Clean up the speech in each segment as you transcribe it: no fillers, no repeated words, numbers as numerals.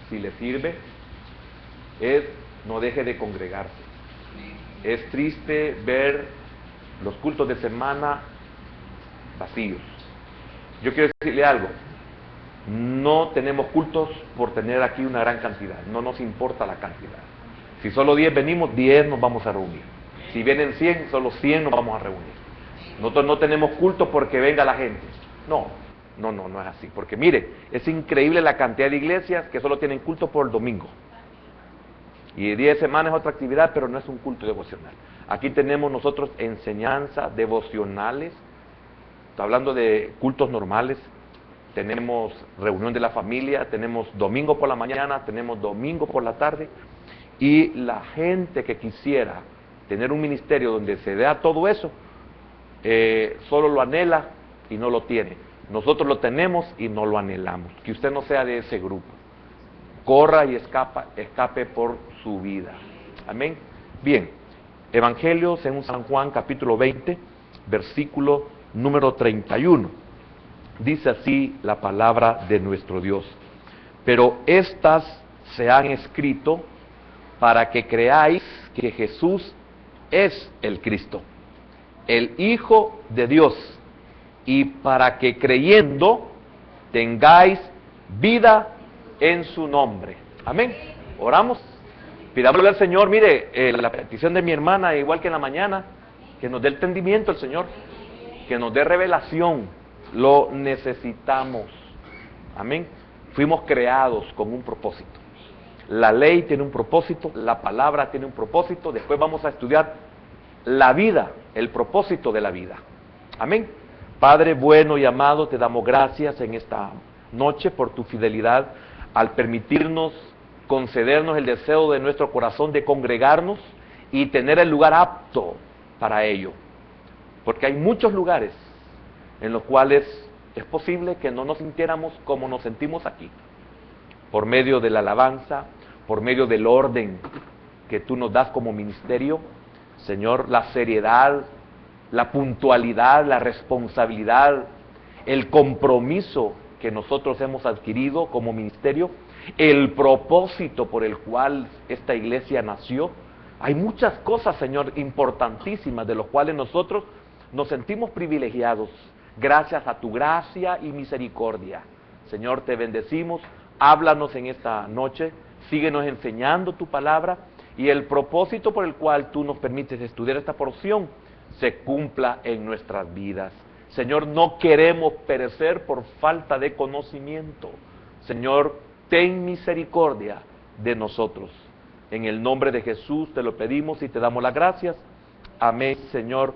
si le sirve, es no deje de congregarse. Es triste ver los cultos de semana vacíos. Yo quiero decirle algo, no tenemos cultos por tener aquí una gran cantidad, no nos importa la cantidad. Si solo 10 venimos, 10 nos vamos a reunir. Si vienen 100, solo 100 nos vamos a reunir. Nosotros no tenemos culto porque venga la gente. No es así. Porque mire, es increíble la cantidad de iglesias que solo tienen culto por el domingo. Y el día de semana es otra actividad, pero no es un culto devocional. Aquí tenemos nosotros enseñanza devocionales. Está hablando de cultos normales. Tenemos reunión de la familia, tenemos domingo por la mañana, tenemos domingo por la tarde. Y la gente que quisiera tener un ministerio donde se vea todo eso, solo lo anhela y no lo tiene. Nosotros lo tenemos y no lo anhelamos. Que usted no sea de ese grupo. Corra y escape por su vida. Amén. Bien, Evangelio según San Juan, capítulo 20, versículo número 31. Dice así la palabra de nuestro Dios. Pero estas se han escrito para que creáis que Jesús es el Cristo, el Hijo de Dios, y para que creyendo tengáis vida en su nombre. Amén. Oramos. Pidámosle al Señor, mire, la petición de mi hermana, igual que en la mañana, que nos dé el entendimiento el Señor, que nos dé revelación. Lo necesitamos. Amén. Fuimos creados con un propósito. La ley tiene un propósito, la palabra tiene un propósito. Después vamos a estudiar la vida, el propósito de la vida. Amén. Padre bueno y amado, te damos gracias en esta noche por tu fidelidad al permitirnos concedernos el deseo de nuestro corazón de congregarnos y tener el lugar apto para ello. Porque hay muchos lugares en los cuales es posible que no nos sintiéramos como nos sentimos aquí. Por medio de la alabanza, por medio del orden que tú nos das como ministerio, Señor, la seriedad, la puntualidad, la responsabilidad, el compromiso que nosotros hemos adquirido como ministerio, el propósito por el cual esta iglesia nació. Hay muchas cosas, Señor, importantísimas, de las cuales nosotros nos sentimos privilegiados, gracias a tu gracia y misericordia. Señor, te bendecimos, háblanos en esta noche, síguenos enseñando tu palabra, y el propósito por el cual tú nos permites estudiar esta porción se cumpla en nuestras vidas. Señor, no queremos perecer por falta de conocimiento. Señor, ten misericordia de nosotros. En el nombre de Jesús te lo pedimos y te damos las gracias. Amén, Señor,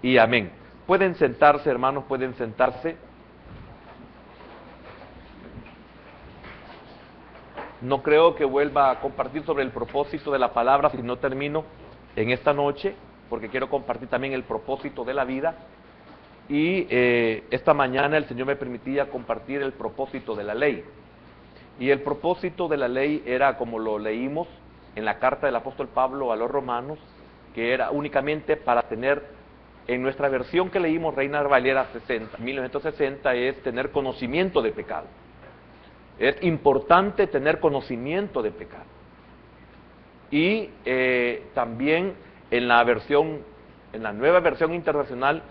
y amén. Pueden sentarse, hermanos, pueden sentarse. No creo que vuelva a compartir sobre el propósito de la palabra si no termino en esta noche, porque quiero compartir también el propósito de la vida. Y esta mañana el Señor me permitía compartir el propósito de la ley. Y el propósito de la ley era, como lo leímos en la carta del apóstol Pablo a los romanos, que era únicamente para tener, en nuestra versión que leímos, Reina Valera 1960, es tener conocimiento de pecado. Es importante tener conocimiento de pecado. Y también en la nueva versión internacional,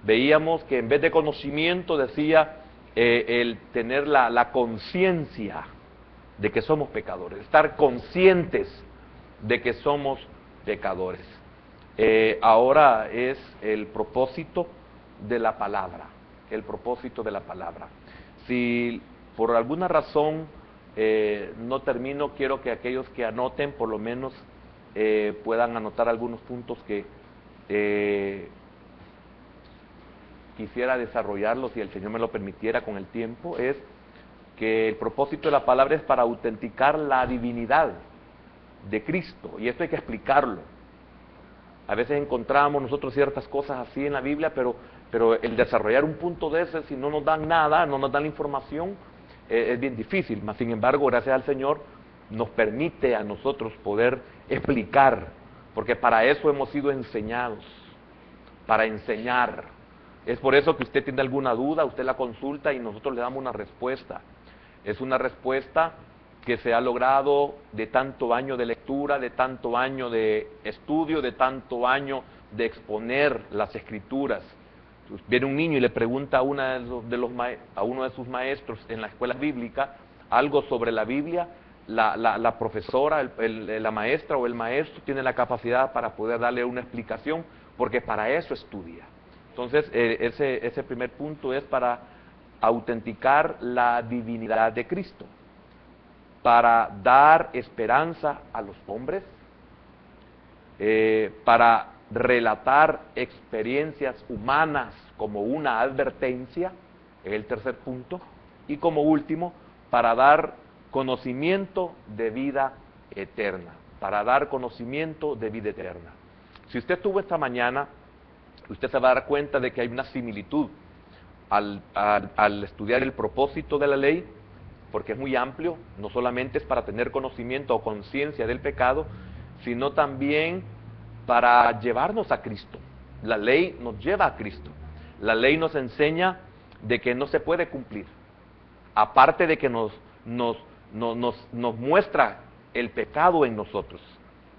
veíamos que en vez de conocimiento decía el tener la conciencia de que somos pecadores, estar conscientes de que somos pecadores. Ahora es el propósito de la palabra, el propósito de la palabra. Si por alguna razón no termino, quiero que aquellos que anoten por lo menos puedan anotar algunos puntos que quisiera desarrollarlos, si el Señor me lo permitiera con el tiempo. Es que el propósito de la palabra es para autenticar la divinidad de Cristo, y esto hay que explicarlo. A veces encontramos nosotros ciertas cosas así en la Biblia, pero el desarrollar un punto de ese, si no nos dan nada, no nos dan la información, es bien difícil. Mas, sin embargo, gracias al Señor, nos permite a nosotros poder explicar, porque para eso hemos sido enseñados, para enseñar. Es por eso que usted tiene alguna duda, usted la consulta y nosotros le damos una respuesta. Es una respuesta que se ha logrado de tanto año de lectura, de tanto año de estudio, de tanto año de exponer las Escrituras. Viene un niño y le pregunta a uno de sus maestros en la escuela bíblica algo sobre la Biblia. La profesora, la maestra o el maestro tiene la capacidad para poder darle una explicación, porque para eso estudia. Entonces, ese primer punto es para autenticar la divinidad de Cristo, para dar esperanza a los hombres, para relatar experiencias humanas como una advertencia, es el tercer punto, y como último, para dar conocimiento de vida eterna, para dar conocimiento de vida eterna. Si usted estuvo esta mañana, usted se va a dar cuenta de que hay una similitud al estudiar el propósito de la ley, porque es muy amplio, no solamente es para tener conocimiento o conciencia del pecado, sino también para llevarnos a Cristo. La ley nos lleva a Cristo. La ley nos enseña de que no se puede cumplir. Aparte de que nos muestra el pecado en nosotros.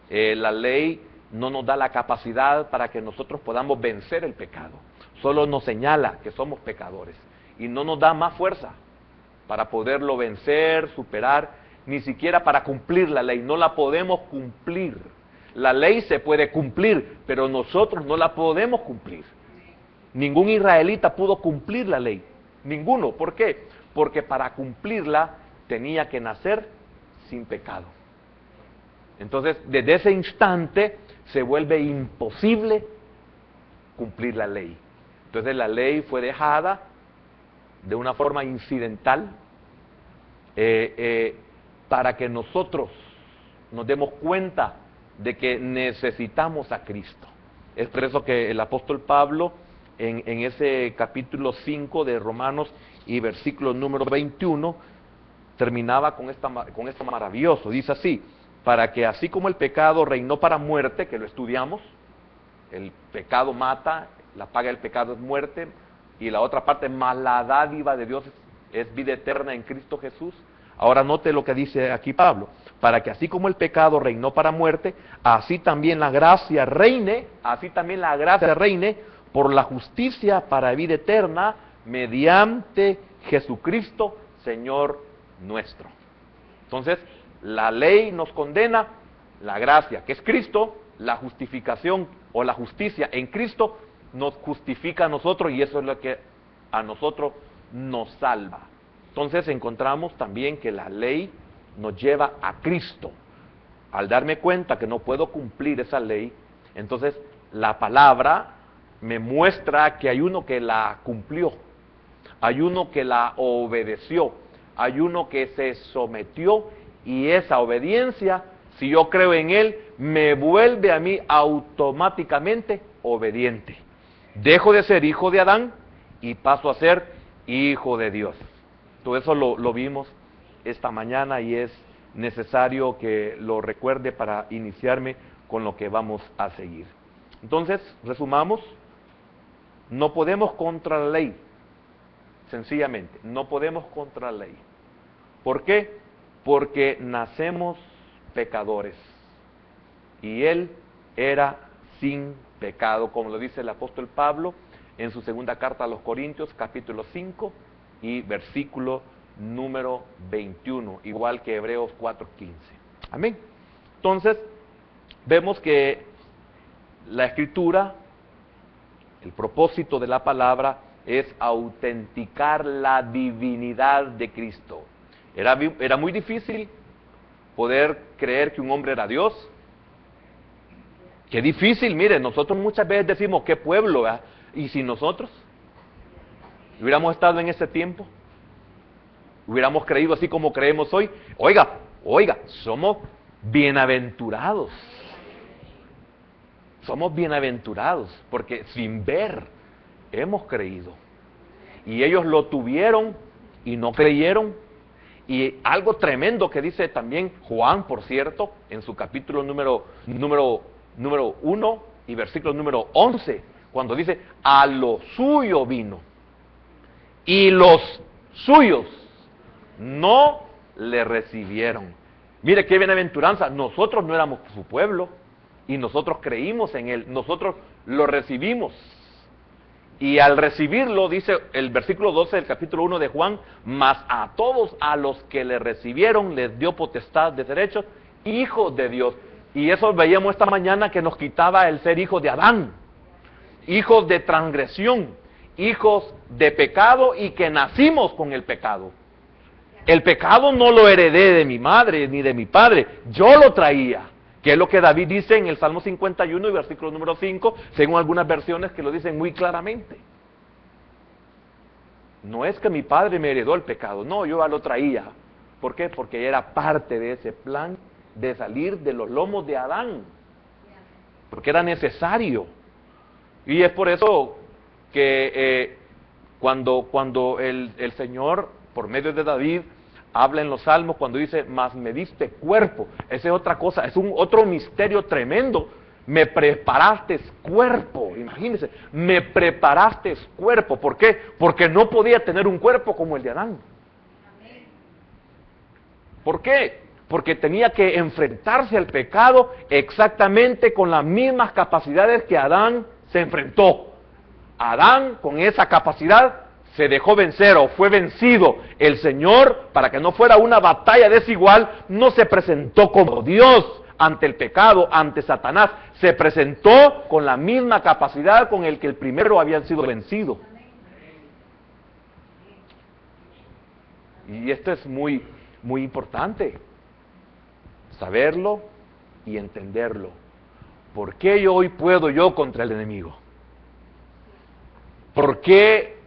La ley no nos da la capacidad para que nosotros podamos vencer el pecado. Solo nos señala que somos pecadores y no nos da más fuerza para poderlo vencer, superar, ni siquiera para cumplir la ley. No la podemos cumplir. La ley se puede cumplir, pero nosotros no la podemos cumplir. Ningún israelita pudo cumplir la ley. Ninguno. ¿Por qué? Porque para cumplirla tenía que nacer sin pecado. Entonces, desde ese instante se vuelve imposible cumplir la ley. Entonces la ley fue dejada de una forma incidental para que nosotros nos demos cuenta de que necesitamos a Cristo. Es por eso que el apóstol Pablo en ese capítulo 5 de Romanos y versículo número 21 terminaba con esto maravilloso. Dice así: para que así como el pecado reinó para muerte, que lo estudiamos, el pecado mata, la paga del pecado es muerte, y la otra parte, más la dádiva de Dios es vida eterna en Cristo Jesús. Ahora note lo que dice aquí Pablo: para que así como el pecado reinó para muerte, así también la gracia reine por la justicia para vida eterna, mediante Jesucristo, Señor nuestro. Entonces, la ley nos condena, la gracia, que es Cristo, la justificación o la justicia en Cristo, nos justifica a nosotros, y eso es lo que a nosotros nos salva. Entonces encontramos también que la ley nos lleva a Cristo. Al darme cuenta que no puedo cumplir esa ley, entonces la palabra me muestra que hay uno que la cumplió, hay uno que la obedeció, hay uno que se sometió, y esa obediencia, si yo creo en él, me vuelve a mí automáticamente obediente. Dejo de ser hijo de Adán y paso a ser hijo de Dios. Todo eso lo vimos esta mañana y es necesario que lo recuerde para iniciarme con lo que vamos a seguir. Entonces, resumamos: no podemos contra la ley, sencillamente, no podemos contra la ley. ¿Por qué? Porque nacemos pecadores y él era sin pecado, como lo dice el apóstol Pablo en su segunda carta a los Corintios, capítulo 5 y versículo número 21, igual que Hebreos 4:15. Amén. Entonces, vemos que la Escritura, el propósito de la palabra es autenticar la divinidad de Cristo. Era muy difícil poder creer que un hombre era Dios. Qué difícil, mire, nosotros muchas veces decimos, ¿qué pueblo? ¿Eh? ¿Y si nosotros hubiéramos estado en ese tiempo? ¿Hubiéramos creído así como creemos hoy? Oiga, somos bienaventurados. Somos bienaventurados, porque sin ver hemos creído. Y ellos lo tuvieron y no creyeron. Y algo tremendo que dice también Juan, por cierto, en su capítulo número 1 y versículo número 11, cuando dice, a lo suyo vino, y los suyos no le recibieron. Mire qué bienaventuranza, nosotros no éramos su pueblo y nosotros creímos en él, nosotros lo recibimos. Y al recibirlo, dice el versículo 12 del capítulo 1 de Juan, mas a todos a los que le recibieron les dio potestad de ser hechos hijos de Dios. Y eso veíamos esta mañana que nos quitaba el ser hijos de Adán, hijos de transgresión, hijos de pecado y que nacimos con el pecado. El pecado no lo heredé de mi madre ni de mi padre, yo lo traía. Que es lo que David dice en el Salmo 51 y versículo número 5, según algunas versiones que lo dicen muy claramente. No es que mi padre me heredó el pecado, no, yo ya lo traía. ¿Por qué? Porque era parte de ese plan de salir de los lomos de Adán. Porque era necesario. Y es por eso que cuando el Señor, por medio de David, habla en los salmos cuando dice, mas me diste cuerpo. Esa es otra cosa, es otro misterio tremendo. Me preparaste cuerpo, imagínense, me preparaste cuerpo. ¿Por qué? Porque no podía tener un cuerpo como el de Adán. ¿Por qué? Porque tenía que enfrentarse al pecado exactamente con las mismas capacidades que Adán se enfrentó. Adán, con esa capacidad, se dejó vencer o fue vencido. El Señor, para que no fuera una batalla desigual, no se presentó como Dios ante el pecado, ante Satanás. Se presentó con la misma capacidad con el que el primero había sido vencido. Y esto es muy, muy importante, saberlo y entenderlo. ¿Por qué hoy puedo yo contra el enemigo? ¿Por qué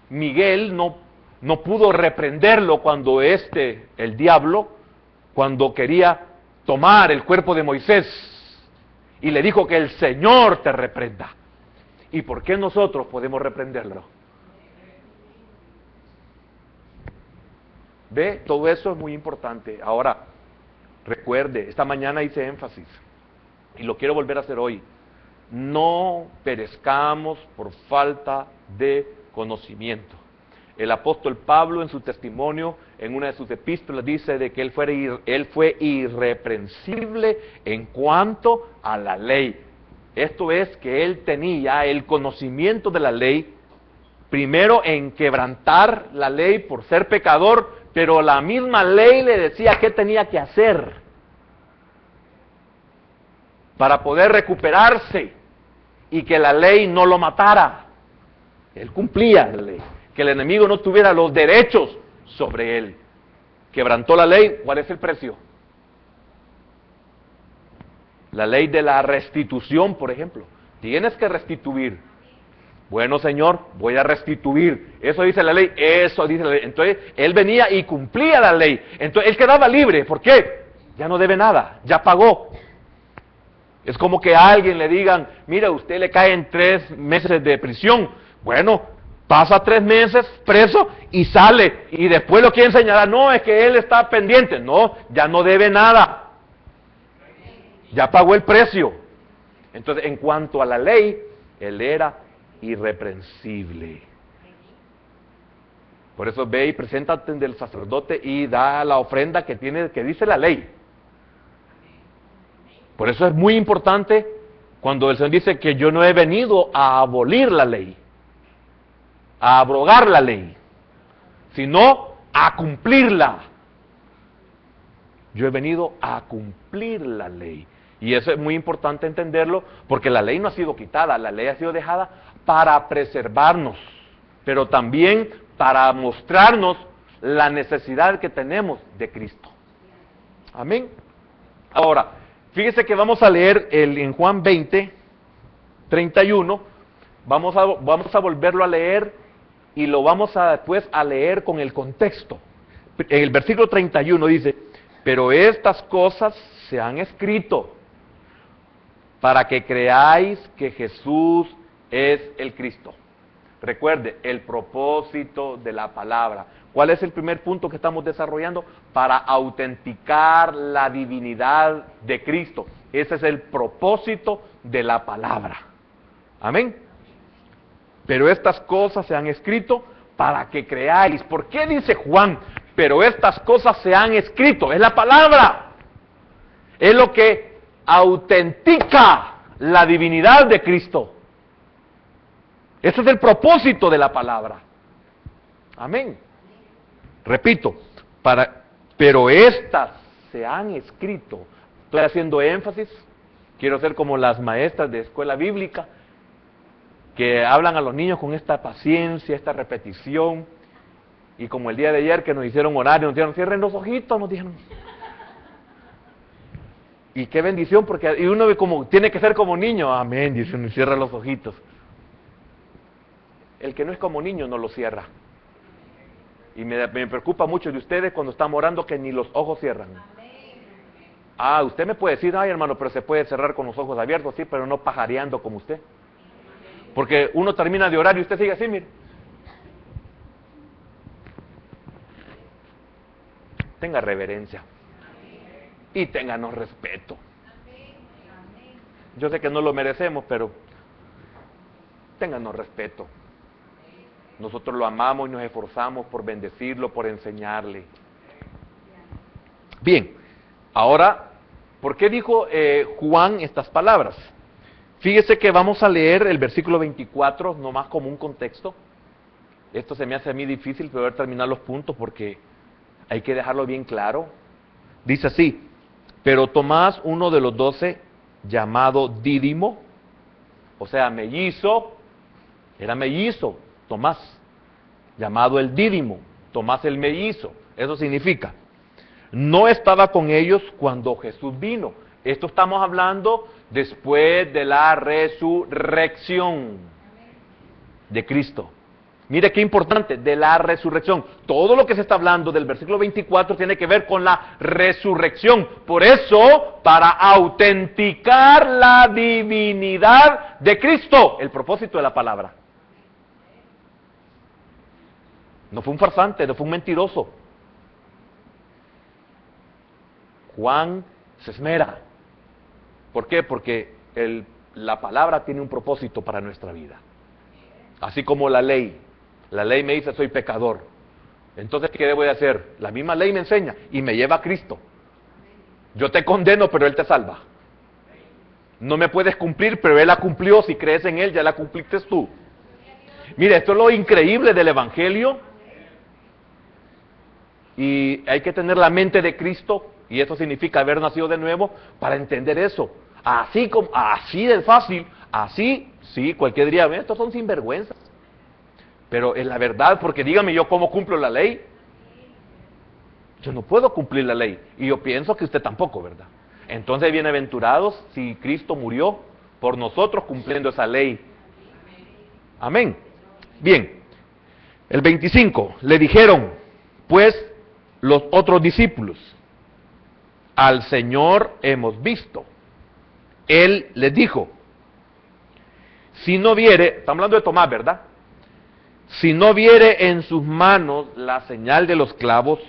Miguel no pudo reprenderlo cuando el diablo, cuando quería tomar el cuerpo de Moisés y le dijo que el Señor te reprenda? ¿Y por qué nosotros podemos reprenderlo? ¿Ve? Todo eso es muy importante. Ahora, recuerde, esta mañana hice énfasis, y lo quiero volver a hacer hoy. No perezcamos por falta de conocimiento. El apóstol Pablo en su testimonio, en una de sus epístolas, dice de que él fue irreprensible en cuanto a la ley. Esto es que él tenía el conocimiento de la ley, primero en quebrantar la ley por ser pecador, pero la misma ley le decía qué tenía que hacer para poder recuperarse y que la ley no lo matara. Él cumplía la ley, que el enemigo no tuviera los derechos sobre él. Quebrantó la ley, ¿cuál es el precio? La ley de la restitución, por ejemplo. Tienes que restituir. Bueno, Señor, voy a restituir. Eso dice la ley, eso dice la ley. Entonces, él venía y cumplía la ley. Entonces, él quedaba libre. ¿Por qué? Ya no debe nada, ya pagó. Es como que a alguien le digan, mira, usted le cae en 3 meses de prisión. Bueno, pasa 3 meses preso y sale. Y después lo quieren señalar, no, es que él está pendiente. No, ya no debe nada. Ya pagó el precio. Entonces, en cuanto a la ley, él era irreprensible. Por eso ve y preséntate ante el sacerdote y da la ofrenda que dice la ley. Por eso es muy importante cuando el Señor dice que yo no he venido a abolir la ley, a abrogar la ley, sino a cumplirla. Yo he venido a cumplir la ley. Y eso es muy importante entenderlo, porque la ley no ha sido quitada, la ley ha sido dejada para preservarnos, pero también para mostrarnos la necesidad que tenemos de Cristo. Amén. Ahora, fíjese que vamos a leer en Juan 20, 31, vamos a volverlo a leer y lo vamos a después a leer con el contexto. En el versículo 31 dice, pero estas cosas se han escrito para que creáis que Jesús es el Cristo. Recuerde, el propósito de la palabra. ¿Cuál es el primer punto que estamos desarrollando? Para autenticar la divinidad de Cristo. Ese es el propósito de la palabra. Amén. Pero estas cosas se han escrito para que creáis. ¿Por qué dice Juan? pero estas cosas se han escrito. Es la palabra. Es lo que autentica la divinidad de Cristo. Ese es el propósito de la palabra. Amén. Repito, pero estas se han escrito. Estoy haciendo énfasis. Quiero ser como las maestras de escuela bíblica que hablan a los niños con esta paciencia, esta repetición. Y como el día de ayer que nos hicieron orar y nos dijeron, cierren los ojitos, nos dijeron. Y qué bendición, porque y uno ve como, tiene que ser como niño. Amén, dice uno, y cierra los ojitos. El que no es como niño no lo cierra. Y me preocupa mucho de ustedes cuando están orando que ni los ojos cierran. Ah, usted me puede decir, ay hermano, pero se puede cerrar con los ojos abiertos, sí, pero no pajareando como usted. Porque uno termina de orar y usted sigue así, mire. Tenga reverencia. Y ténganos respeto. Yo sé que no lo merecemos, pero ténganos respeto. Nosotros lo amamos y nos esforzamos por bendecirlo, por enseñarle. Bien, ahora, ¿por qué dijo Juan estas palabras? Fíjese que vamos a leer el versículo 24, nomás como un contexto. Esto se me hace a mí difícil poder terminar los puntos porque hay que dejarlo bien claro. Dice así, pero Tomás, uno de los 12, llamado Dídimo, o sea, mellizo, era mellizo, Tomás, llamado el Dídimo, Tomás el mellizo, eso significa, no estaba con ellos cuando Jesús vino. Esto estamos hablando después de la resurrección de Cristo. Mire qué importante, de la resurrección. Todo lo que se está hablando del versículo 24 tiene que ver con la resurrección. Por eso, para autenticar la divinidad de Cristo, el propósito de la palabra. No fue un farsante, no fue un mentiroso. Juan se esmera. ¿Por qué? Porque la palabra tiene un propósito para nuestra vida. Así como la ley. La ley me dice soy pecador. Entonces, ¿qué debo de hacer? La misma ley me enseña y me lleva a Cristo. Yo te condeno, pero Él te salva. No me puedes cumplir, pero Él la cumplió. Si crees en Él, ya la cumpliste tú. Mire, esto es lo increíble del Evangelio. Y hay que tener la mente de Cristo, y eso significa haber nacido de nuevo, para entender eso. Así de fácil, así, sí, cualquier día, estos son sinvergüenzas. Pero es la verdad, porque dígame yo cómo cumplo la ley. Yo no puedo cumplir la ley, y yo pienso que usted tampoco, ¿verdad? Entonces, bienaventurados si Cristo murió por nosotros cumpliendo esa ley. Amén. Bien, el 25, le dijeron, pues, los otros discípulos, al Señor hemos visto. Él les dijo, si no viere, estamos hablando de Tomás, ¿verdad? Si no viere en sus manos la señal de los clavos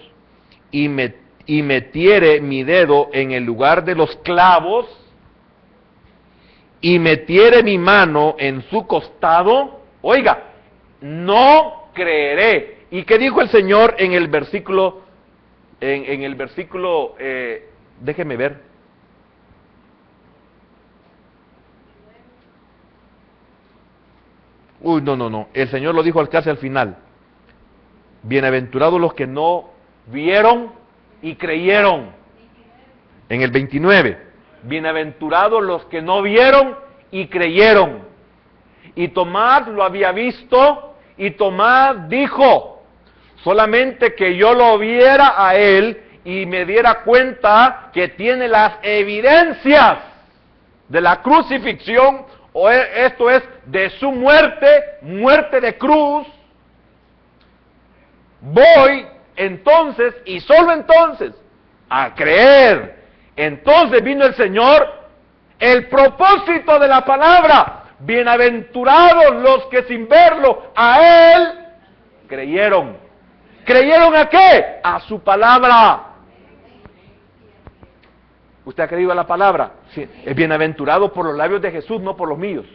y metiere mi dedo en el lugar de los clavos y metiere mi mano en su costado, oiga, no creeré. ¿Y qué dijo el Señor en el versículo, déjeme ver? Uy, no, el Señor lo dijo casi al final. Bienaventurados los que no vieron y creyeron. En el 29, bienaventurados los que no vieron y creyeron. Y Tomás lo había visto, y Tomás dijo, solamente que yo lo viera a él y me diera cuenta que tiene las evidencias de la crucifixión, esto es, de su muerte de cruz, voy entonces, y solo entonces, a creer. Entonces vino el Señor, el propósito de la palabra, bienaventurados los que sin verlo a Él creyeron. ¿Creyeron a qué? A su palabra. ¿Usted ha creído a la palabra? Sí. Es bienaventurado por los labios de Jesús, no por los míos.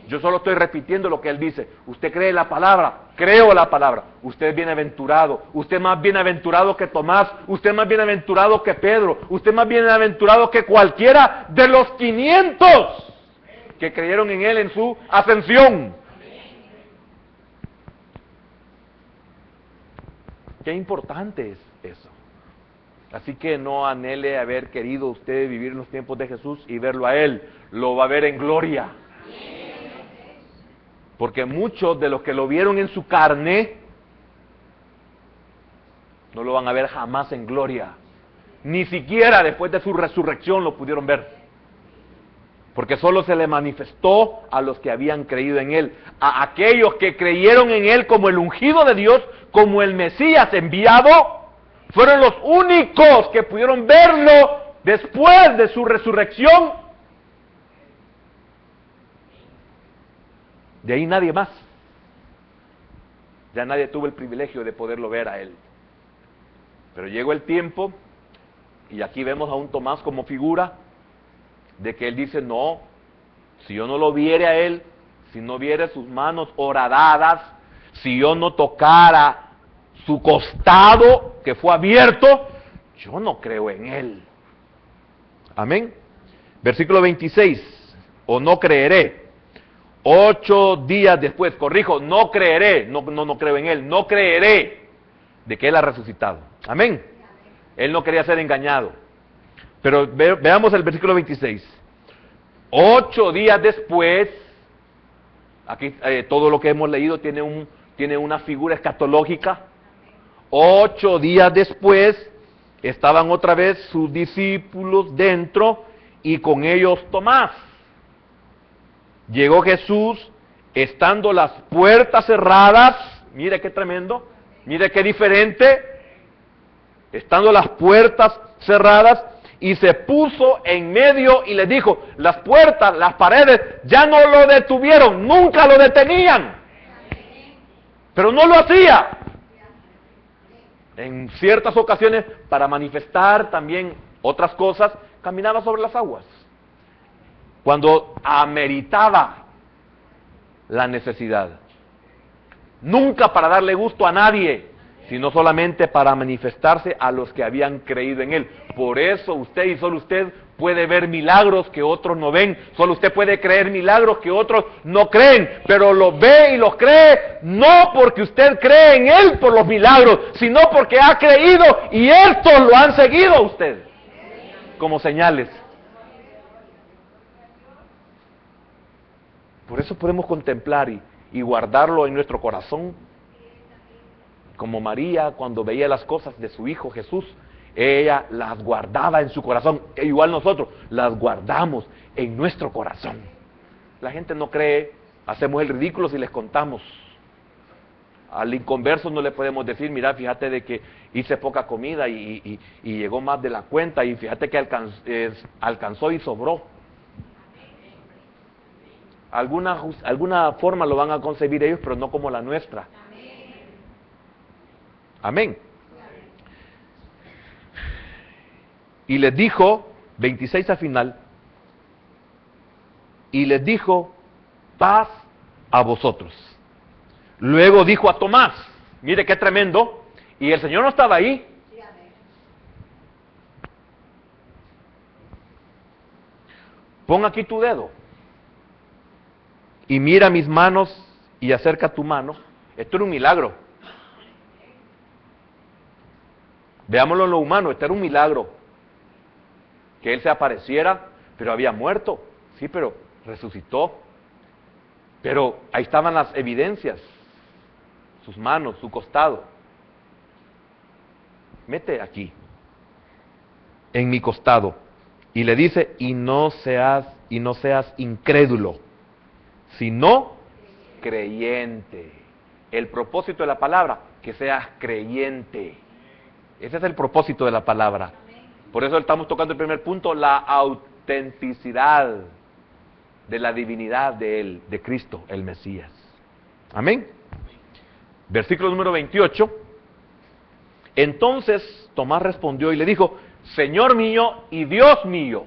Yo solo estoy repitiendo lo que él dice. Usted cree la palabra, creo la palabra. Usted es bienaventurado. Usted es más bienaventurado que Tomás. Usted es más bienaventurado que Pedro. Usted es más bienaventurado que cualquiera de los 500 que creyeron en él en su ascensión. Qué importante es eso. Así que no anhele haber querido usted vivir en los tiempos de Jesús y verlo a él. Lo va a ver en gloria. Porque muchos de los que lo vieron en su carne no lo van a ver jamás en gloria. Ni siquiera después de su resurrección lo pudieron ver. Porque solo se le manifestó a los que habían creído en él. A aquellos que creyeron en él como el ungido de Dios, como el Mesías enviado, fueron los únicos que pudieron verlo después de su resurrección. De ahí nadie más. Ya nadie tuvo el privilegio de poderlo ver a él. Pero llegó el tiempo, y aquí vemos a un Tomás como figura, de que él dice, no, si yo no lo viere a él, si no viere sus manos horadadas, si yo no tocara su costado, que fue abierto, yo no creo en él. Amén. Versículo 26, o no creeré. 8 días después, corrijo, no creeré, no creo en él, no creeré de que él ha resucitado. Amén. Él no quería ser engañado. Pero veamos el versículo 26. 8 días después, aquí todo lo que hemos leído tiene una figura escatológica. 8 días después, estaban otra vez sus discípulos dentro y con ellos Tomás. Llegó Jesús, estando las puertas cerradas, mire qué tremendo, mire qué diferente, estando las puertas cerradas, y se puso en medio y les dijo, las puertas, las paredes, ya no lo detuvieron, nunca lo detenían, pero no lo hacía. En ciertas ocasiones, para manifestar también otras cosas, caminaba sobre las aguas. Cuando ameritaba la necesidad. Nunca para darle gusto a nadie, sino solamente para manifestarse a los que habían creído en él. Por eso usted y solo usted puede ver milagros que otros no ven. Solo usted puede creer milagros que otros no creen. Pero los ve y los cree no porque usted cree en él por los milagros, sino porque ha creído y estos lo han seguido a usted como señales. Por eso podemos contemplar y guardarlo en nuestro corazón. Como María, cuando veía las cosas de su Hijo Jesús, ella las guardaba en su corazón. E igual nosotros las guardamos en nuestro corazón. La gente no cree, hacemos el ridículo si les contamos. Al inconverso no le podemos decir, mira, fíjate de que hice poca comida y llegó más de la cuenta, y fíjate que alcanzó y sobró. Alguna forma lo van a concebir ellos, pero no como la nuestra. Amén. Y les dijo, 26 al final, y les dijo, paz a vosotros. Luego dijo a Tomás, mire qué tremendo, y el Señor no estaba ahí. Pon aquí tu dedo y mira mis manos y acerca tu mano. Esto era un milagro. Veámoslo en lo humano, esto era un milagro. Que él se apareciera, pero había muerto. Sí, pero resucitó. Pero ahí estaban las evidencias. Sus manos, su costado. Mete aquí, en mi costado. Y le dice, y no seas incrédulo, sino creyente. El propósito de la palabra, que seas creyente. Ese es el propósito de la palabra. Por eso estamos tocando el primer punto, la autenticidad de la divinidad de él, de Cristo, el Mesías. Amén. Versículo número 28. Entonces Tomás respondió y le dijo, Señor mío y Dios mío.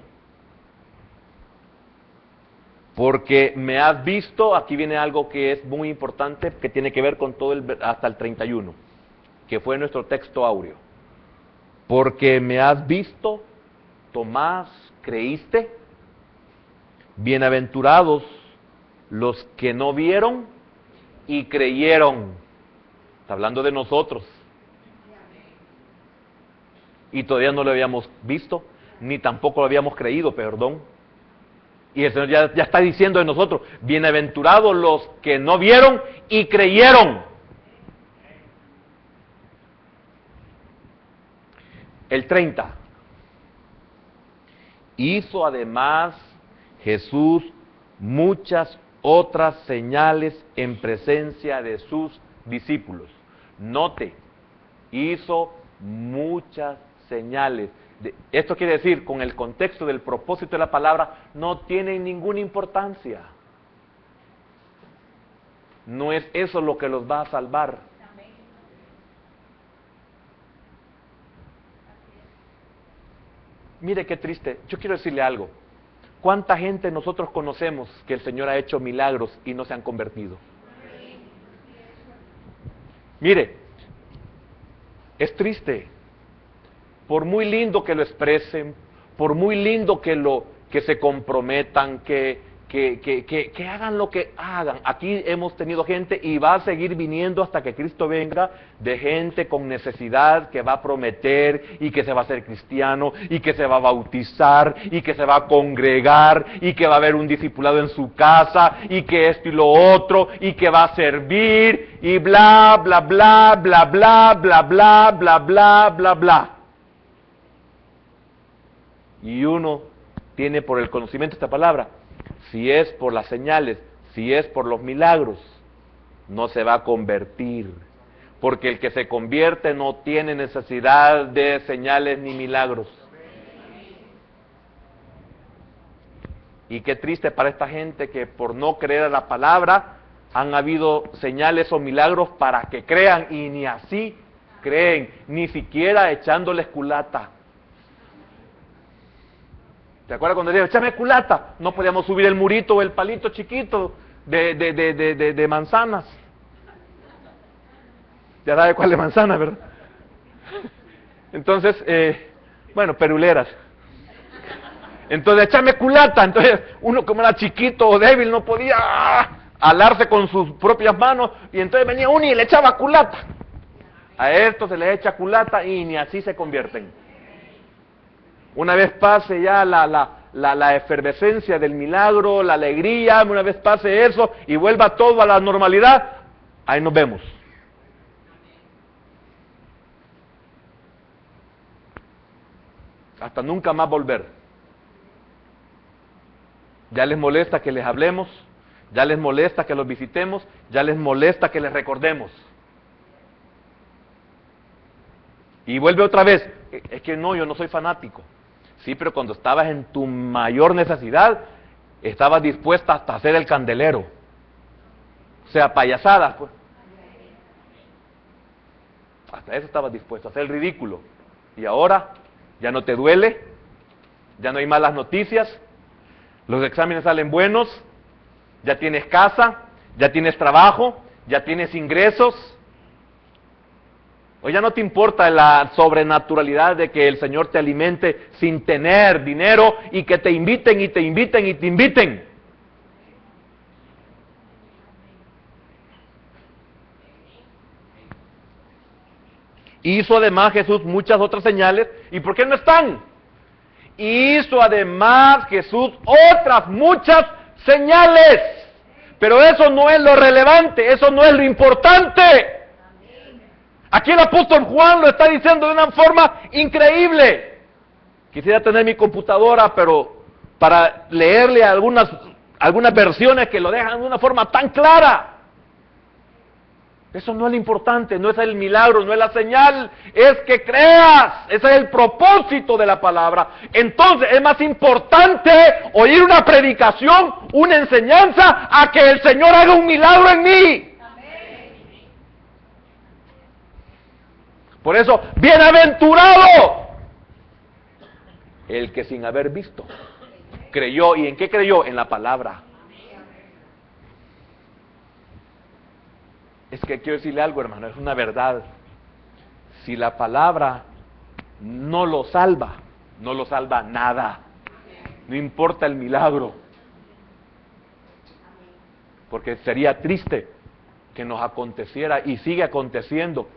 Porque me has visto, aquí viene algo que es muy importante, que tiene que ver con todo hasta el 31, que fue nuestro texto áureo. Porque me has visto, Tomás, ¿creíste? Bienaventurados los que no vieron y creyeron. Está hablando de nosotros. Y todavía no lo habíamos visto, ni tampoco lo habíamos creído, perdón. Y el Señor ya está diciendo de nosotros, bienaventurados los que no vieron y creyeron. El 30. Hizo además Jesús muchas otras señales en presencia de sus discípulos. Note, hizo muchas señales. Esto quiere decir, con el contexto del propósito de la palabra, no tiene ninguna importancia. No es eso lo que los va a salvar. Mire qué triste. Yo quiero decirle algo. ¿Cuánta gente nosotros conocemos que el Señor ha hecho milagros y no se han convertido? Mire, es triste. Por muy lindo que lo expresen, por muy lindo que se comprometan, que hagan lo que hagan. Aquí hemos tenido gente y va a seguir viniendo hasta que Cristo venga, de gente con necesidad que va a prometer y que se va a hacer cristiano y que se va a bautizar y que se va a congregar y que va a haber un discipulado en su casa y que esto y lo otro y que va a servir y bla, bla, bla, bla, bla, bla, bla, bla, bla, bla, bla. Y uno tiene por el conocimiento esta palabra, si es por las señales, si es por los milagros, no se va a convertir. Porque el que se convierte no tiene necesidad de señales ni milagros. Y qué triste para esta gente que por no creer a la palabra han habido señales o milagros para que crean y ni así creen, ni siquiera echándoles culata. ¿Te acuerdas cuando dijo, échame culata? No podíamos subir el murito o el palito chiquito de manzanas. Ya sabe cuál de manzana, ¿verdad? Entonces, bueno, peruleras. Entonces, échame culata. Entonces, uno como era chiquito o débil no podía alarse con sus propias manos. Y entonces venía uno y le echaba culata. A esto se le echa culata y ni así se convierten. Una vez pase ya la efervescencia del milagro, la alegría, una vez pase eso y vuelva todo a la normalidad, ahí nos vemos. Hasta nunca más volver. Ya les molesta que les hablemos, ya les molesta que los visitemos, ya les molesta que les recordemos. Y vuelve otra vez, es que no, yo no soy fanático. Sí, pero cuando estabas en tu mayor necesidad, estabas dispuesta hasta hacer el candelero. O sea, payasadas, pues. Hasta eso estabas dispuesto, a hacer el ridículo. Y ahora, ya no te duele, ya no hay malas noticias, los exámenes salen buenos, ya tienes casa, ya tienes trabajo, ya tienes ingresos. O ya no te importa la sobrenaturalidad de que el Señor te alimente sin tener dinero y que te inviten y te inviten y te inviten. Hizo además Jesús muchas otras señales. ¿Y por qué no están? Hizo además Jesús otras muchas señales. Pero eso no es lo relevante, eso no es lo importante. Aquí el apóstol Juan lo está diciendo de una forma increíble. Quisiera tener mi computadora, pero para leerle algunas versiones que lo dejan de una forma tan clara. Eso no es lo importante, no es el milagro, no es la señal, es que creas. Ese es el propósito de la palabra. Entonces es más importante oír una predicación, una enseñanza, a que el Señor haga un milagro en mí. Por eso, bienaventurado el que sin haber visto creyó. ¿Y en qué creyó? En la palabra. Es que quiero decirle algo, hermano, es una verdad. Si la palabra no lo salva nada. No importa el milagro. Porque sería triste que nos aconteciera, y sigue aconteciendo,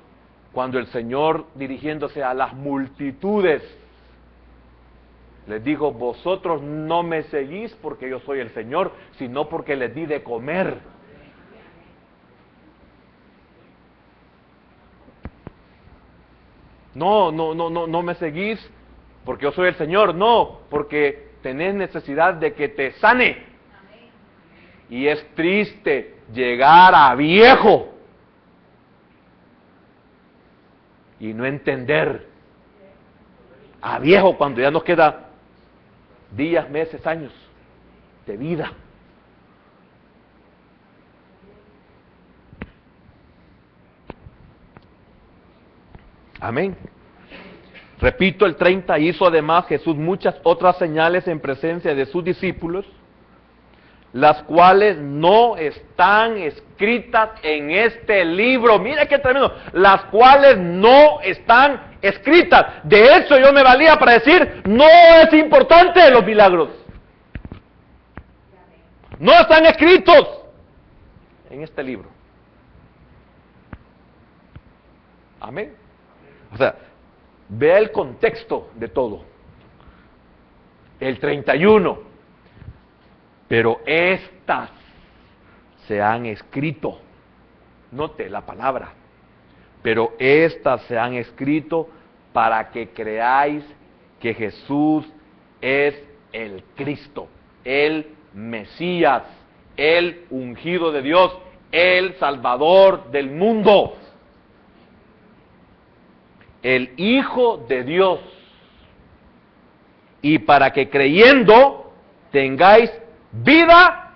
cuando el Señor, dirigiéndose a las multitudes, les dijo: vosotros no me seguís porque yo soy el Señor, sino porque les di de comer. No me seguís porque yo soy el Señor, no, porque tenés necesidad de que te sane. Y es triste llegar a viejo y no entender. A viejo cuando ya nos queda días, meses, años de vida. Amén. Repito, el 30, hizo además Jesús muchas otras señales en presencia de sus discípulos, las cuales no están escritas en este libro. Mira qué tremendo. Las cuales no están escritas. De hecho, yo me valía para decir: no es importante los milagros. No están escritos en este libro. Amén. O sea, vea el contexto de todo. El 31. Pero estas se han escrito. Note la palabra. Pero estas se han escrito para que creáis que Jesús es el Cristo, el Mesías, el ungido de Dios, el Salvador del mundo, el Hijo de Dios, y para que creyendo tengáis vida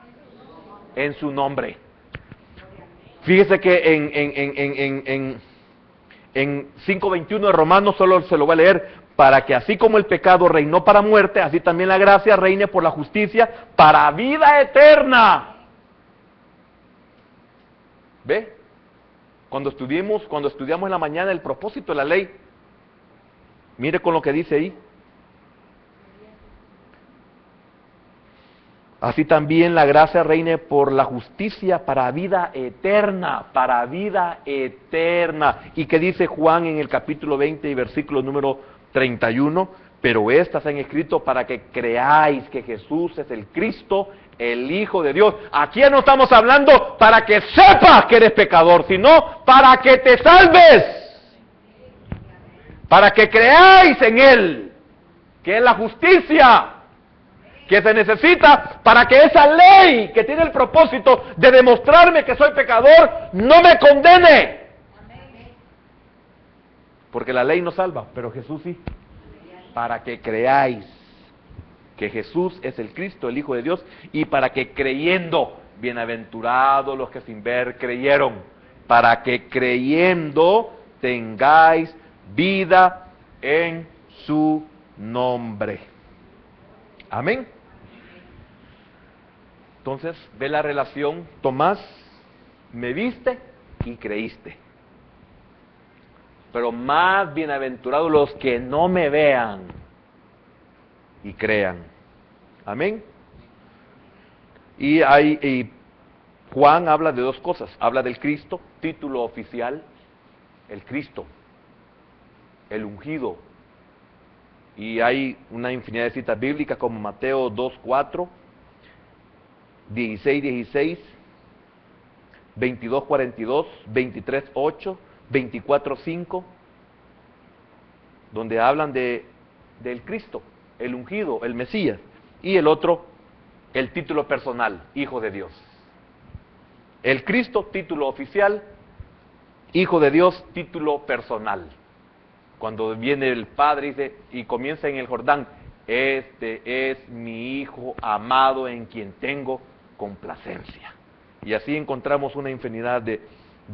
en su nombre. Fíjese que en 5:21 de Romanos, solo se lo voy a leer: para que así como el pecado reinó para muerte, así también la gracia reine por la justicia para vida eterna. ¿Ve? Cuando estudiamos en la mañana el propósito de la ley, mire con lo que dice ahí. Así también la gracia reine por la justicia para vida eterna, para vida eterna. ¿Y qué dice Juan en el capítulo 20 y versículo número 31? Pero estas han escrito para que creáis que Jesús es el Cristo, el Hijo de Dios. Aquí no estamos hablando para que sepas que eres pecador, sino para que te salves. Para que creáis en Él, que es la justicia que se necesita para que esa ley que tiene el propósito de demostrarme que soy pecador no me condene. Porque la ley no salva, pero Jesús sí. Para que creáis que Jesús es el Cristo, el Hijo de Dios, y para que creyendo, bienaventurados los que sin ver creyeron, para que creyendo tengáis vida en su nombre. Amén. Entonces, ve la relación: Tomás, me viste y creíste. Pero más bienaventurados los que no me vean y crean. Amén. Y Juan habla de dos cosas. Habla del Cristo, título oficial, el Cristo, el ungido. Y hay una infinidad de citas bíblicas como Mateo 2:4, 16:16, 22:42, 23:8, 24:5, donde hablan del Cristo, el ungido, el Mesías. Y el otro, el título personal, Hijo de Dios. El Cristo, título oficial; Hijo de Dios, título personal. Cuando viene el Padre dice, y comienza en el Jordán: este es mi Hijo amado en quien tengo complacencia. Y así encontramos una infinidad de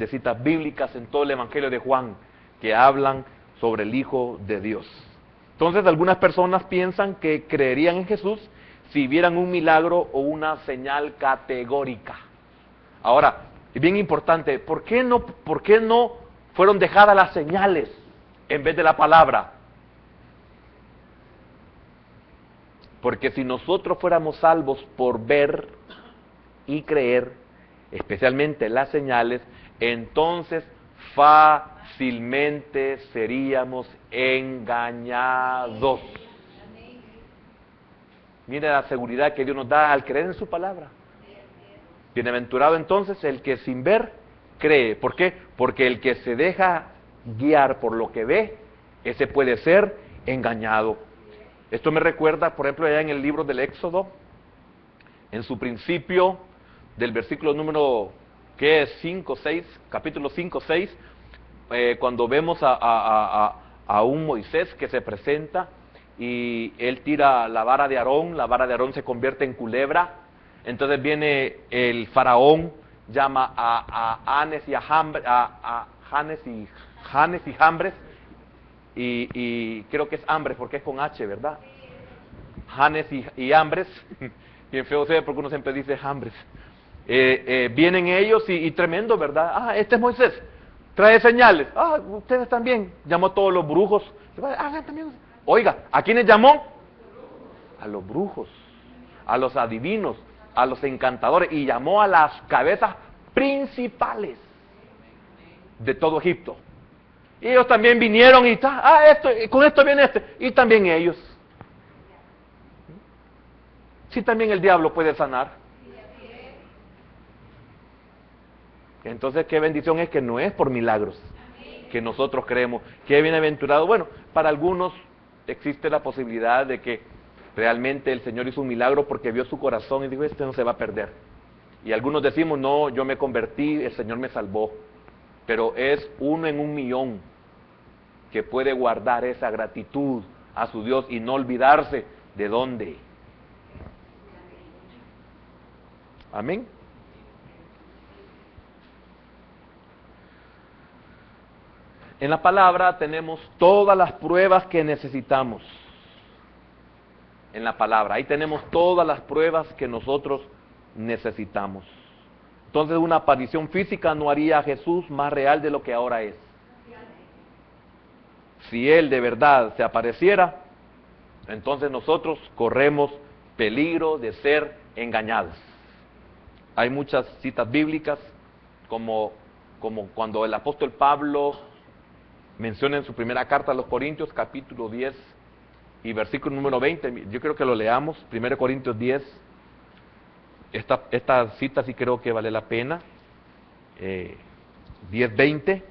citas bíblicas en todo el Evangelio de Juan que hablan sobre el Hijo de Dios. Entonces, algunas personas piensan que creerían en Jesús si vieran un milagro o una señal categórica. Ahora, Y bien importante, ¿por qué no fueron dejadas las señales en vez de la palabra? Porque si nosotros fuéramos salvos por ver y creer, especialmente las señales, entonces fácilmente seríamos engañados. Mire la seguridad que Dios nos da al creer en su palabra. Bienaventurado entonces el que sin ver cree. ¿Por qué? Porque el que se deja guiar por lo que ve, ese puede ser engañado. Esto me recuerda, por ejemplo, allá en el libro del Éxodo, en su principio, del versículo número, ¿qué es? 5, 6, capítulo 5, 6, cuando vemos a un Moisés que se presenta y él tira la vara de Aarón se convierte en culebra. Entonces viene el faraón, llama a Janes y Jambres, y creo que es Hambres porque es con H, ¿verdad? Janes y Hambres, bien feo se ve porque uno siempre dice Hambres. Vienen ellos y tremendo, ¿verdad? Este es Moisés, trae señales. Ustedes también. Llamó a todos los brujos. También. Oiga, ¿a quiénes llamó? A los brujos, a los adivinos, a los encantadores, y llamó a las cabezas principales de todo Egipto. Y ellos también vinieron y con esto viene y también ellos. Sí, también el diablo puede sanar. Entonces, qué bendición es que no es por milagros que nosotros creemos. Qué bienaventurado. Bueno, para algunos existe la posibilidad de que realmente el Señor hizo un milagro porque vio su corazón y dijo, este no se va a perder. Y algunos decimos, no, yo me convertí, el Señor me salvó. Pero es 1 en 1.000.000 que puede guardar esa gratitud a su Dios y no olvidarse de dónde. Amén. En la palabra tenemos todas las pruebas que necesitamos. En la palabra, ahí tenemos todas las pruebas que nosotros necesitamos. Entonces una aparición física no haría a Jesús más real de lo que ahora es. Si Él de verdad se apareciera, entonces nosotros corremos peligro de ser engañados. Hay muchas citas bíblicas, como cuando el apóstol Pablo menciona en su primera carta a los Corintios, capítulo 10 y versículo número 20, yo creo que lo leamos, 1 Corintios 10, esta cita sí creo que vale la pena, 10:20,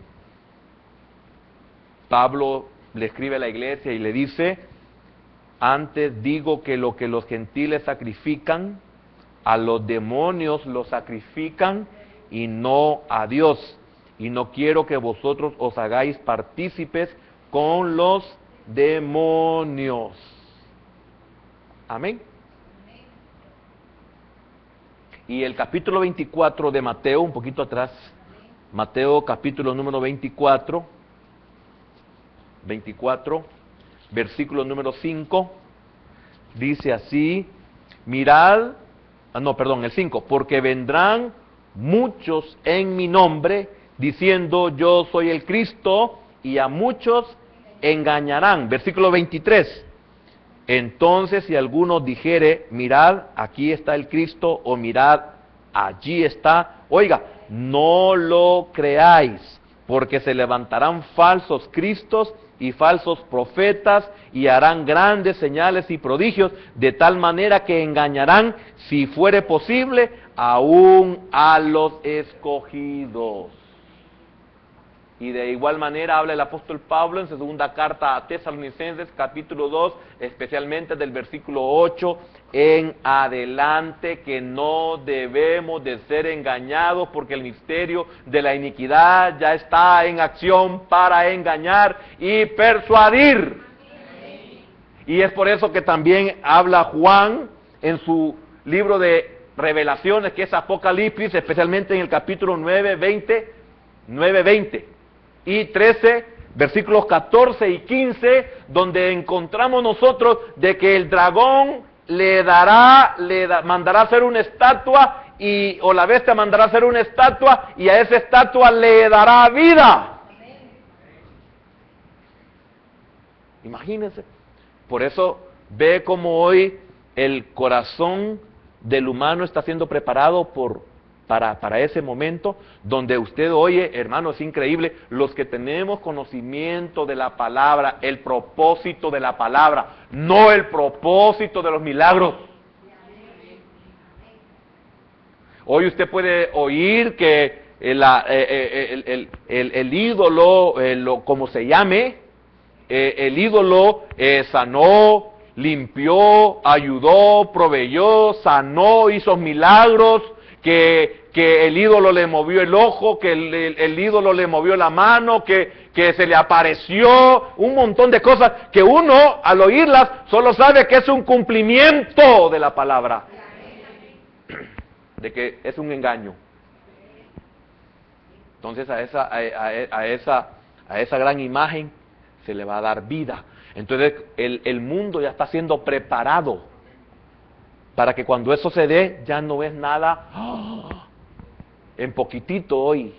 Pablo le escribe a la iglesia y le dice, antes digo que lo que los gentiles sacrifican, a los demonios los sacrifican y no a Dios. Y no quiero que vosotros os hagáis partícipes con los demonios. Amén. Y el capítulo 24 de Mateo, un poquito atrás, Mateo capítulo número 24, versículo número 5, dice así, mirad, el 5, porque vendrán muchos en mi nombre, diciendo yo soy el Cristo, y a muchos engañarán. Versículo 23. Entonces si alguno dijere, mirad, aquí está el Cristo, o mirad, allí está, oiga, no lo creáis, porque se levantarán falsos cristos y falsos profetas, y harán grandes señales y prodigios, de tal manera que engañarán, si fuere posible, aún a los escogidos. Y de igual manera habla el apóstol Pablo en su segunda carta a Tesalonicenses, capítulo 2, especialmente del versículo 8 en adelante, que no debemos de ser engañados, porque el misterio de la iniquidad ya está en acción para engañar y persuadir. Y es por eso que también habla Juan en su libro de Revelaciones, que es Apocalipsis, especialmente en el capítulo 9:20 y 13, versículos 14 y 15, donde encontramos nosotros de que el dragón mandará hacer una estatua o la bestia mandará a hacer una estatua y a esa estatua le dará vida. Imagínense. Por eso ve cómo hoy el corazón del humano está siendo preparado para ese momento donde usted oye, hermano, es increíble, los que tenemos conocimiento de la palabra, el propósito de la palabra, no el propósito de los milagros. Hoy usted puede oír que el ídolo, como se llame, el ídolo sanó, limpió, ayudó, proveyó, sanó, hizo milagros, que el ídolo le movió el ojo, que el ídolo le movió la mano, que se le apareció, un montón de cosas que uno al oírlas solo sabe que es un cumplimiento de la palabra, de que es un engaño. Entonces a esa gran imagen se le va a dar vida. Entonces el mundo ya está siendo preparado para que cuando eso se dé ya no es nada en poquitito hoy.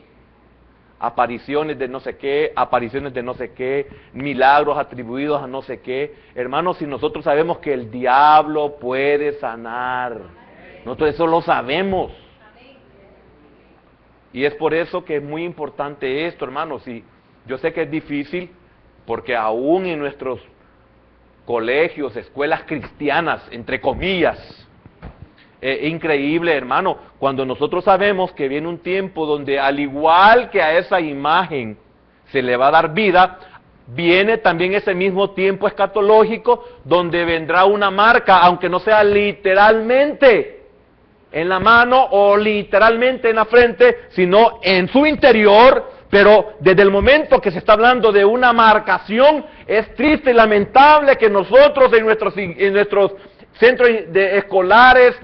Apariciones de no sé qué, milagros atribuidos a no sé qué. Hermanos, si nosotros sabemos que el diablo puede sanar, nosotros eso lo sabemos. Y es por eso que es muy importante esto, hermanos. Y yo sé que es difícil, porque aún en nuestros colegios, escuelas cristianas, entre comillas, increíble, hermano, cuando nosotros sabemos que viene un tiempo donde al igual que a esa imagen se le va a dar vida, viene también ese mismo tiempo escatológico donde vendrá una marca, aunque no sea literalmente en la mano o literalmente en la frente, sino en su interior. Pero desde el momento que se está hablando de una marcación, es triste y lamentable que nosotros en nuestros centros escolares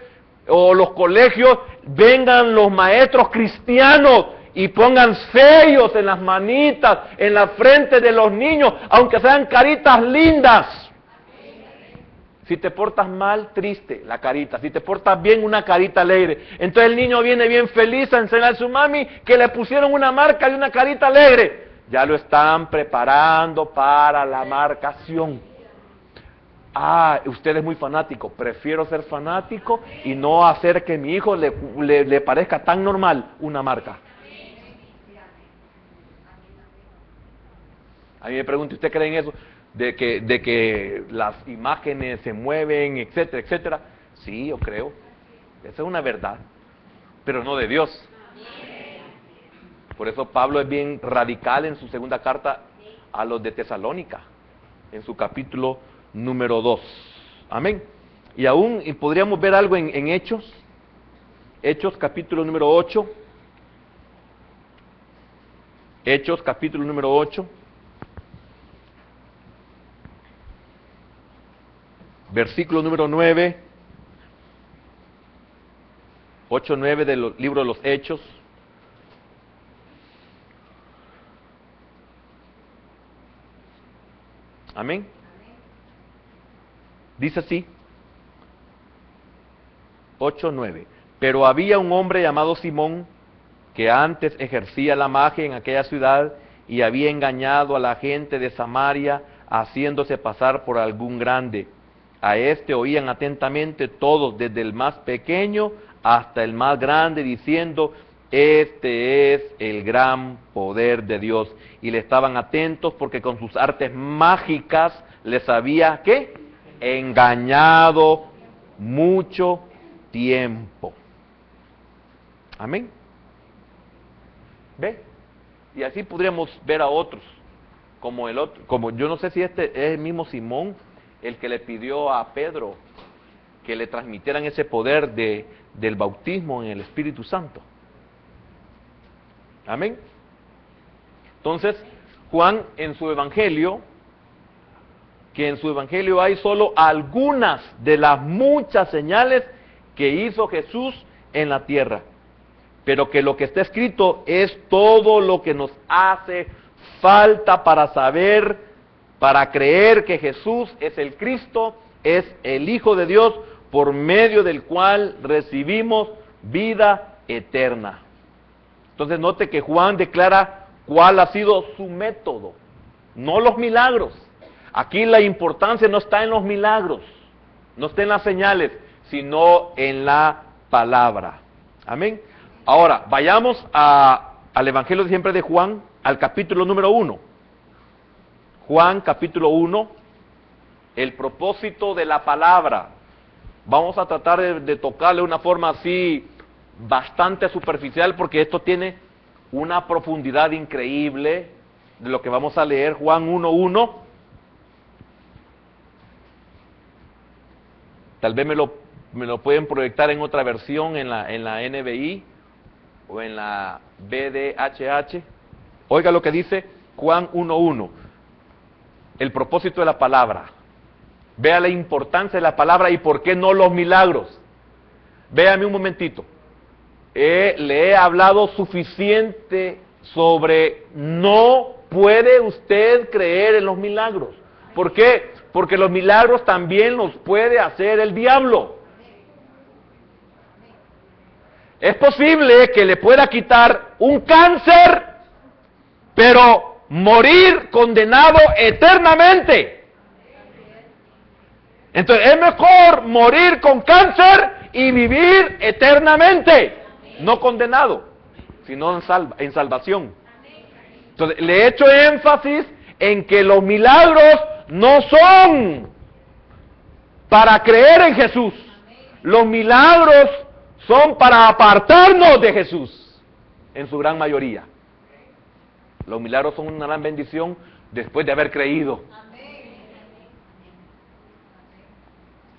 o los colegios vengan los maestros cristianos y pongan sellos en las manitas, en la frente de los niños, aunque sean caritas lindas. Si te portas mal, triste, la carita. Si te portas bien, una carita alegre. Entonces el niño viene bien feliz a enseñar a su mami que le pusieron una marca y una carita alegre. Ya lo están preparando para la marcación. Usted es muy fanático. Prefiero ser fanático y no hacer que mi hijo le parezca tan normal una marca. A mí me pregunta, ¿usted cree en eso? De que las imágenes se mueven, etcétera, etcétera. Sí, yo creo. Esa es una verdad, pero no de Dios. Por eso Pablo es bien radical en su segunda carta a los de Tesalónica, en su capítulo número 2. Amén. Y aún podríamos ver algo en Hechos. Hechos capítulo número 8. Hechos capítulo número 8. Versículo número 9, 8-9 del libro de los Hechos. Amén. Dice así, 8-9. Pero había un hombre llamado Simón, que antes ejercía la magia en aquella ciudad y había engañado a la gente de Samaria, haciéndose pasar por algún grande. A este oían atentamente todos, desde el más pequeño hasta el más grande, diciendo, este es el gran poder de Dios. Y le estaban atentos porque con sus artes mágicas les había, ¿qué? Engañado mucho tiempo. Amén. ¿Ve? Y así podríamos ver a otros, como el otro, como yo no sé si este es el mismo Simón, el que le pidió a Pedro que le transmitieran ese poder del bautismo en el Espíritu Santo. Amén. Entonces, Juan en su evangelio, que en su evangelio hay solo algunas de las muchas señales que hizo Jesús en la tierra, pero que lo que está escrito es todo lo que nos hace falta para saber, para creer que Jesús es el Cristo, es el Hijo de Dios, por medio del cual recibimos vida eterna. Entonces note que Juan declara cuál ha sido su método, no los milagros. Aquí la importancia no está en los milagros, no está en las señales, sino en la palabra. Amén. Ahora, vayamos al Evangelio siempre de Juan, al capítulo número 1. Juan, capítulo 1, el propósito de la palabra. Vamos a tratar de tocarle de una forma así, bastante superficial, porque esto tiene una profundidad increíble de lo que vamos a leer. Juan 1:1. Tal vez me lo pueden proyectar en otra versión, en la NBI o en la BDHH. Oiga lo que dice Juan 1:1. El propósito de la palabra. Vea la importancia de la palabra y por qué no los milagros. Véame un momentito. Le he hablado suficiente sobre no puede usted creer en los milagros. ¿Por qué? Porque los milagros también los puede hacer el diablo. Es posible que le pueda quitar un cáncer, pero morir condenado eternamente. Entonces es mejor morir con cáncer y vivir eternamente, no condenado, sino en salvación. Entonces le he hecho énfasis en que los milagros no son para creer en Jesús. Los milagros son para apartarnos de Jesús, en su gran mayoría. Los milagros son una gran bendición después de haber creído.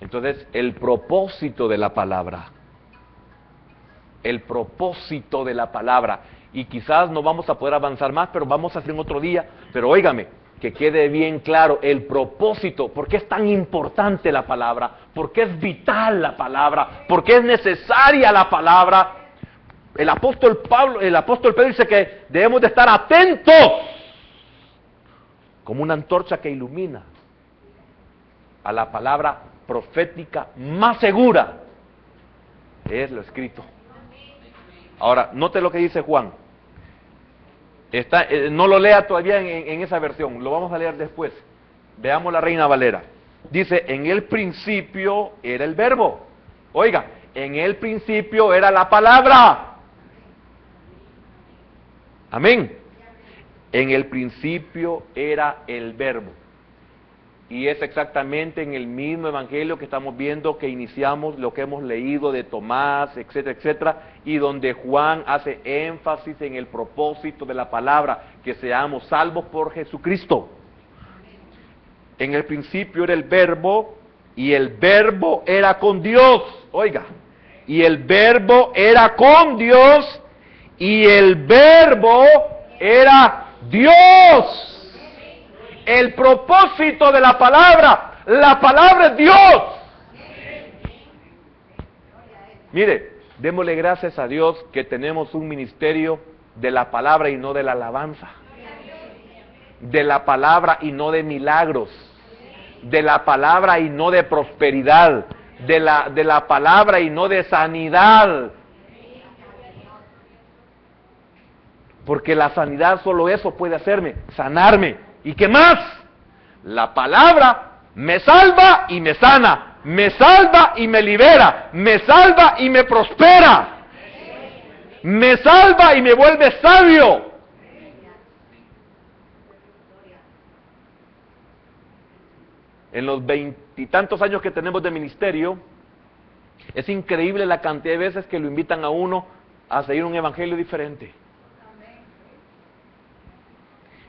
Entonces, el propósito de la palabra. El propósito de la palabra. Y quizás no vamos a poder avanzar más, pero vamos a hacer en otro día. Pero óigame, que quede bien claro el propósito. ¿Por qué es tan importante la palabra? ¿Por qué es vital la palabra? ¿Por qué es necesaria la palabra? El apóstol Pedro dice que debemos de estar atentos, como una antorcha que ilumina, a la palabra profética más segura, es lo escrito. Ahora, note lo que dice Juan. No lo lea todavía en esa versión, lo vamos a leer después. Veamos la Reina Valera. Dice, en el principio era el verbo. Oiga, en el principio era la palabra. Amén. En el principio era el verbo. Y es exactamente en el mismo evangelio que estamos viendo, que iniciamos lo que hemos leído de Tomás, etcétera, etcétera, y donde Juan hace énfasis en el propósito de la palabra, que seamos salvos por Jesucristo. En el principio era el verbo, y el verbo era con Dios. Oiga, y el verbo era con Dios, y el verbo era Dios. El propósito de la palabra es Dios. Mire, démosle gracias a Dios que tenemos un ministerio de la palabra y no de la alabanza, de la palabra y no de milagros, de la palabra y no de prosperidad, de la palabra y no de sanidad. Porque la sanidad solo eso puede hacerme, sanarme. ¿Y qué más? La palabra me salva y me sana, me salva y me libera, me salva y me prospera, me salva y me vuelve sabio. En los 20 y tantos años que tenemos de ministerio, es increíble la cantidad de veces que lo invitan a uno a seguir un evangelio diferente.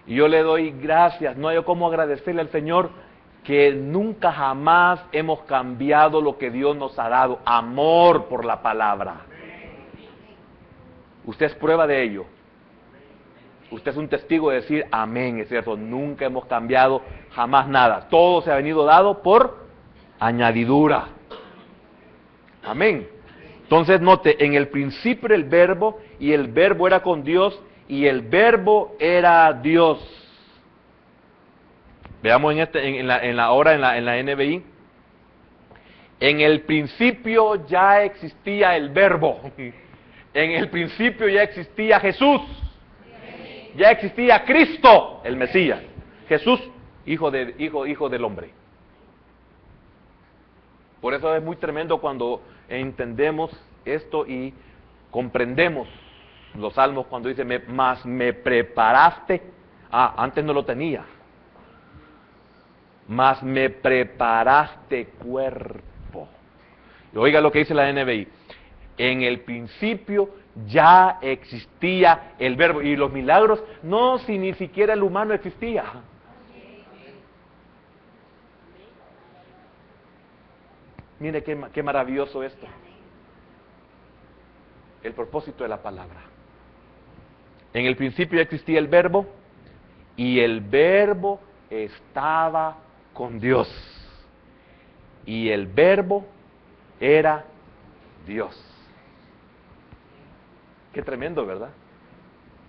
Y yo le doy gracias, no hay cómo agradecerle al Señor que nunca jamás hemos cambiado lo que Dios nos ha dado, amor por la palabra. Usted es prueba de ello. Usted es un testigo de decir amén, es cierto, nunca hemos cambiado jamás nada. Todo se ha venido dado por añadidura. Amén. Entonces note, en el principio era el verbo, y el verbo era con Dios, y el verbo era Dios. Veamos en la NBI. En el principio ya existía el Verbo. En el principio ya existía Jesús. Ya existía Cristo, el Mesías. Jesús, hijo del hombre. Por eso es muy tremendo cuando entendemos esto y comprendemos los salmos cuando dice, mas me preparaste. Antes no lo tenía. Mas me preparaste cuerpo. Y oiga lo que dice la NBI. En el principio ya existía el Verbo. Y los milagros, no, si ni siquiera el humano existía. Mire qué maravilloso esto. El propósito de la palabra. En el principio ya existía el Verbo, y el Verbo estaba con Dios. Y el Verbo era Dios. Qué tremendo, ¿verdad?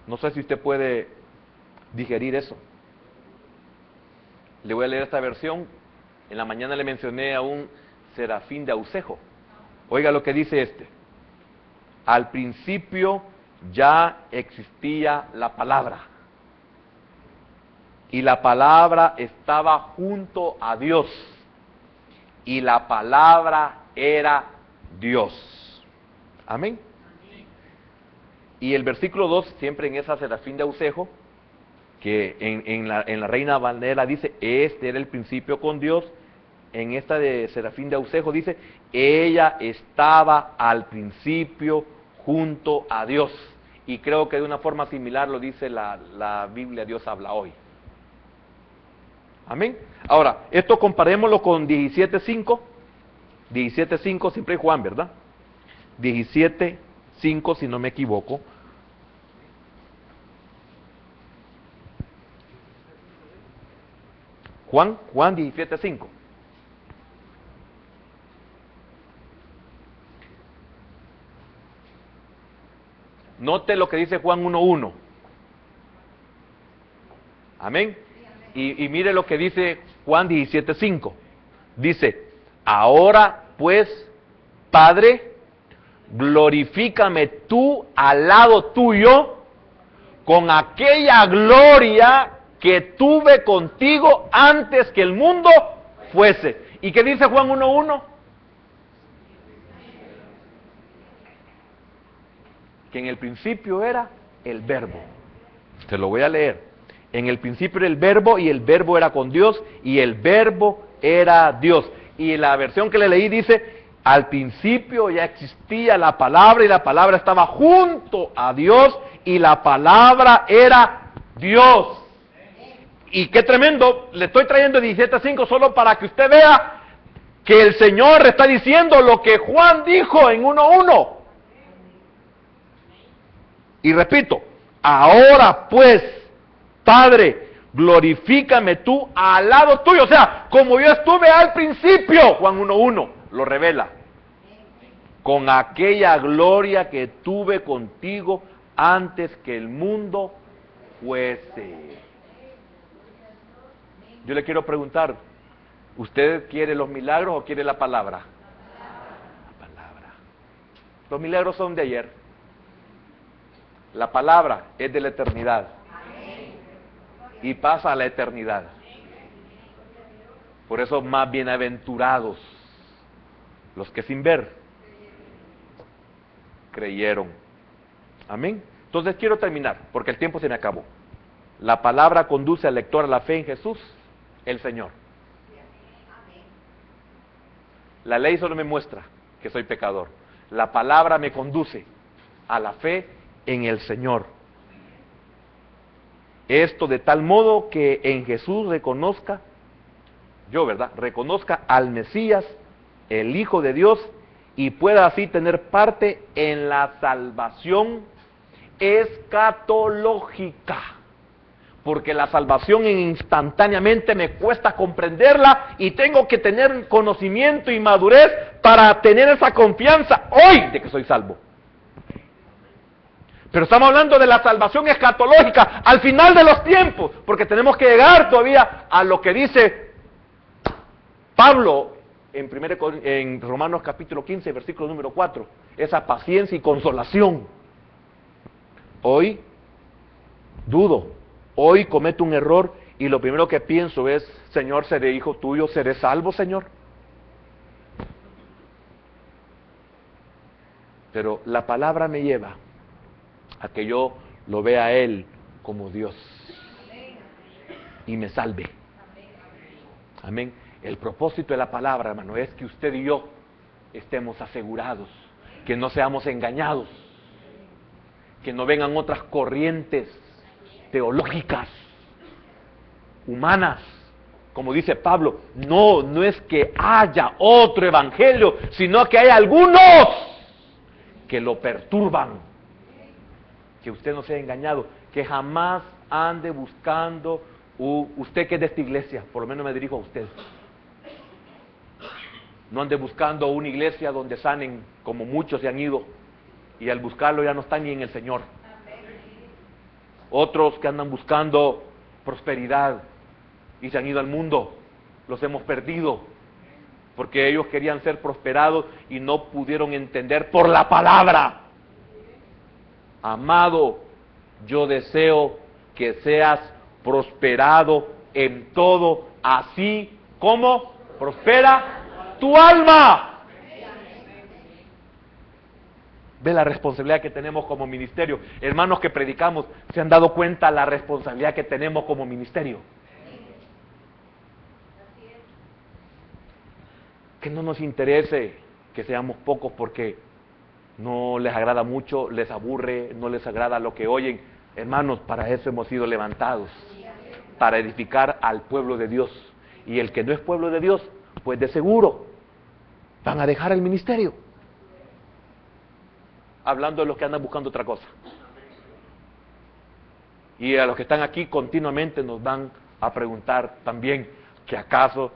No sé si usted puede digerir eso. Le voy a leer esta versión. En la mañana le mencioné a un serafín de Ausejo. Oiga lo que dice este. Al principio ya existía la palabra. Y la palabra estaba junto a Dios. Y la palabra era Dios. Amén. Y el versículo 2, siempre en esa serafín de Ausejo, que en la Reina Valera dice, este era el principio con Dios. En esta de serafín de Ausejo dice, ella estaba al principio junto a Dios. Y creo que de una forma similar lo dice la Biblia, Dios habla hoy. Amén. Ahora, esto comparémoslo con 17.5. 17.5, siempre hay Juan, ¿verdad? 17.5, si no me equivoco. Juan 17.5. Note lo que dice Juan 1.1. Amén. Y mire lo que dice Juan 17.5. Dice, ahora pues, Padre, glorifícame tú al lado tuyo con aquella gloria que tuve contigo antes que el mundo fuese. ¿Y qué dice Juan 1.1? Que en el principio era el Verbo. Se lo voy a leer. En el principio era el Verbo, y el Verbo era con Dios, y el Verbo era Dios. Y la versión que le leí dice, al principio ya existía la palabra, y la palabra estaba junto a Dios, y la palabra era Dios. Y qué tremendo, le estoy trayendo 17.5 solo para que usted vea que el Señor está diciendo lo que Juan dijo en 1.1. Y repito, ahora pues, Padre, glorifícame tú al lado tuyo. O sea, como yo estuve al principio, Juan 1.1 lo revela. Con aquella gloria que tuve contigo antes que el mundo fuese. Yo le quiero preguntar, ¿usted quiere los milagros o quiere la palabra? La palabra. Los milagros son de ayer. La palabra es de la eternidad. Y pasa a la eternidad. Por eso más bienaventurados los que sin ver creyeron. Amén. Entonces quiero terminar, porque el tiempo se me acabó. La palabra conduce al lector a la fe en Jesús, el Señor. La ley solo me muestra que soy pecador. La palabra me conduce a la fe en el Señor. Esto de tal modo que en Jesús reconozca, reconozca al Mesías, el Hijo de Dios, y pueda así tener parte en la salvación escatológica. Porque la salvación instantáneamente me cuesta comprenderla, y tengo que tener conocimiento y madurez para tener esa confianza hoy de que soy salvo. Pero estamos hablando de la salvación escatológica al final de los tiempos, porque tenemos que llegar todavía a lo que dice Pablo en Romanos capítulo 15, versículo número 4. Esa paciencia y consolación. Hoy dudo, hoy cometo un error y lo primero que pienso es, Señor, seré hijo tuyo, seré salvo, Señor. Pero la palabra me lleva a que yo lo vea a Él como Dios y me salve. Amén. El propósito de la palabra, hermano, es que usted y yo estemos asegurados, que no seamos engañados, que no vengan otras corrientes teológicas, humanas, como dice Pablo. No es que haya otro evangelio, sino que hay algunos que lo perturban. Que usted no sea engañado, que jamás ande buscando, usted que es de esta iglesia, por lo menos me dirijo a usted, no ande buscando una iglesia donde sanen, como muchos se han ido, y al buscarlo ya no están ni en el Señor. Otros que andan buscando prosperidad y se han ido al mundo, los hemos perdido, porque ellos querían ser prosperados y no pudieron entender por la palabra. Amado, yo deseo que seas prosperado en todo, así como prospera tu alma. Ve la responsabilidad que tenemos como ministerio. Hermanos que predicamos, ¿se han dado cuenta la responsabilidad que tenemos como ministerio? Que no nos interese que seamos pocos porque no les agrada mucho, les aburre, no les agrada lo que oyen. Hermanos, para eso hemos sido levantados, para edificar al pueblo de Dios. Y el que no es pueblo de Dios, pues de seguro van a dejar el ministerio. Hablando de los que andan buscando otra cosa. Y a los que están aquí continuamente nos van a preguntar también, ¿que acaso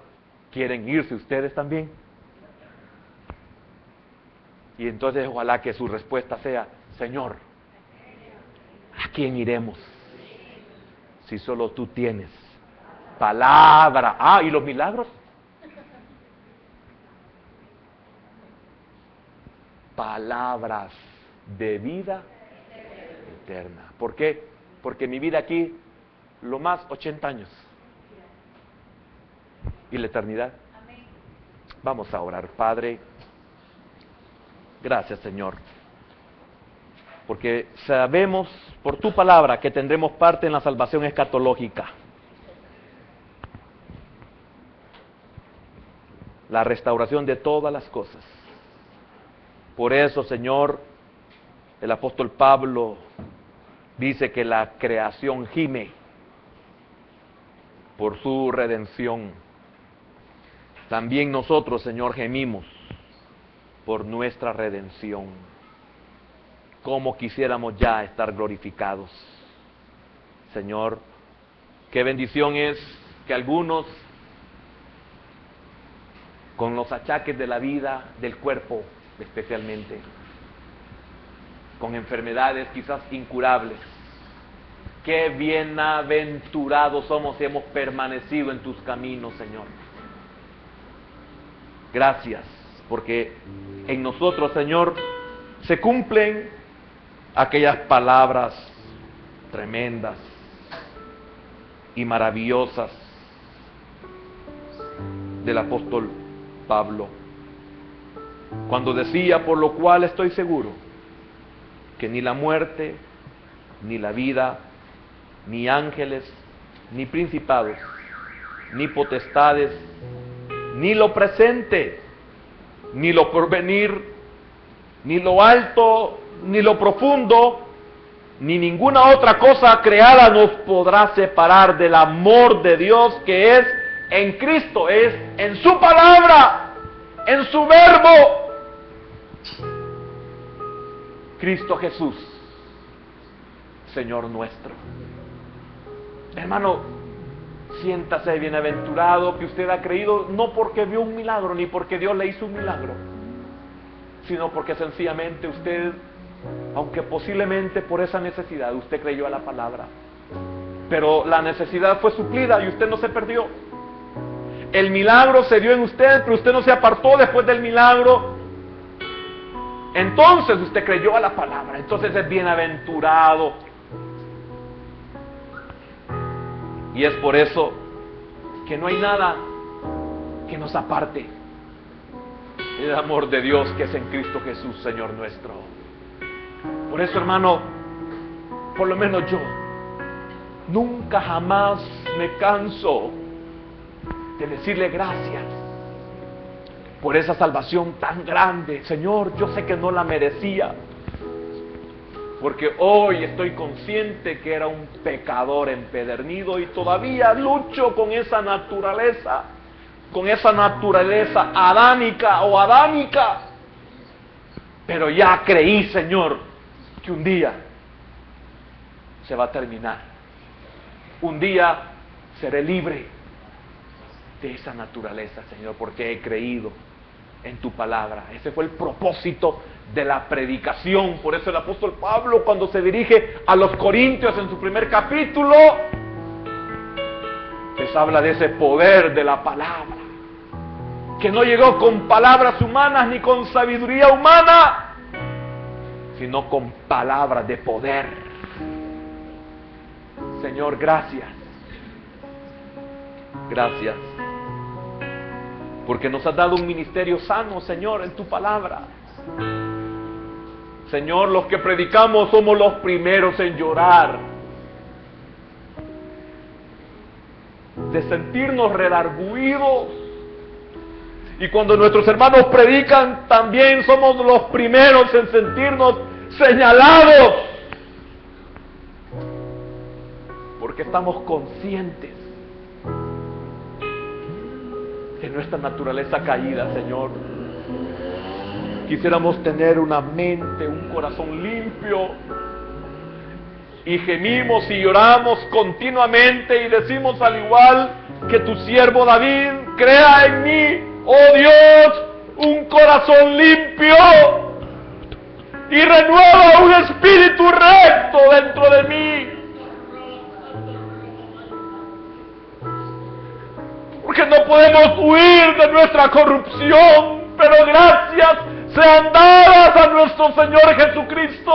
quieren irse ustedes también? Y entonces ojalá que su respuesta sea, Señor, ¿a quién iremos? Si solo tú tienes palabra. Ah, ¿y los milagros? Palabras de vida eterna. ¿Por qué? Porque mi vida aquí, lo más 80 años. ¿Y la eternidad? Vamos a orar. Padre, gracias, Señor, porque sabemos por tu palabra que tendremos parte en la salvación escatológica, la restauración de todas las cosas. Por eso, Señor, el apóstol Pablo dice que la creación gime por su redención. También nosotros, Señor, gemimos por nuestra redención. Como quisiéramos ya estar glorificados. Señor, qué bendición es que algunos, con los achaques de la vida, del cuerpo especialmente, con enfermedades quizás incurables, qué bienaventurados somos si hemos permanecido en tus caminos, Señor. Gracias, porque en nosotros, Señor, se cumplen aquellas palabras tremendas y maravillosas del apóstol Pablo, cuando decía, por lo cual estoy seguro que ni la muerte, ni la vida, ni ángeles, ni principados, ni potestades, ni lo presente, ni lo porvenir, ni lo alto, ni lo profundo, ni ninguna otra cosa creada nos podrá separar del amor de Dios que es en Cristo, es en su palabra, en su verbo, Cristo Jesús, Señor nuestro. Hermano, siéntase bienaventurado que usted ha creído, no porque vio un milagro, ni porque Dios le hizo un milagro, sino porque sencillamente usted, aunque posiblemente por esa necesidad, usted creyó a la palabra, pero la necesidad fue suplida y usted no se perdió. El milagro se dio en usted, pero usted no se apartó después del milagro. Entonces usted creyó a la palabra. Entonces es bienaventurado. Y es por eso que no hay nada que nos aparte del amor de Dios que es en Cristo Jesús, Señor nuestro. Por eso, hermano, por lo menos yo nunca jamás me canso de decirle gracias por esa salvación tan grande. Señor, yo sé que no la merecía, porque hoy estoy consciente que era un pecador empedernido y todavía lucho con esa naturaleza adánica o adámica. Pero ya creí, Señor, que un día se va a terminar. Un día seré libre de esa naturaleza, Señor, porque he creído en tu palabra. Ese fue el propósito de la predicación. Por eso el apóstol Pablo, cuando se dirige a los Corintios en su primer capítulo, les habla de ese poder de la palabra, que no llegó con palabras humanas ni con sabiduría humana, sino con palabras de poder. Señor, gracias. Gracias. Porque nos has dado un ministerio sano, Señor, en tu palabra. Señor, los que predicamos somos los primeros en llorar, de sentirnos redarguidos. Y cuando nuestros hermanos predican, también somos los primeros en sentirnos señalados, porque estamos conscientes de nuestra naturaleza caída, Señor. Quisiéramos tener una mente, un corazón limpio, y gemimos y lloramos continuamente y decimos al igual que tu siervo David: crea en mí, oh Dios, un corazón limpio y renueva un espíritu recto dentro de mí. Porque no podemos huir de nuestra corrupción, pero gracias sean dadas a nuestro Señor Jesucristo,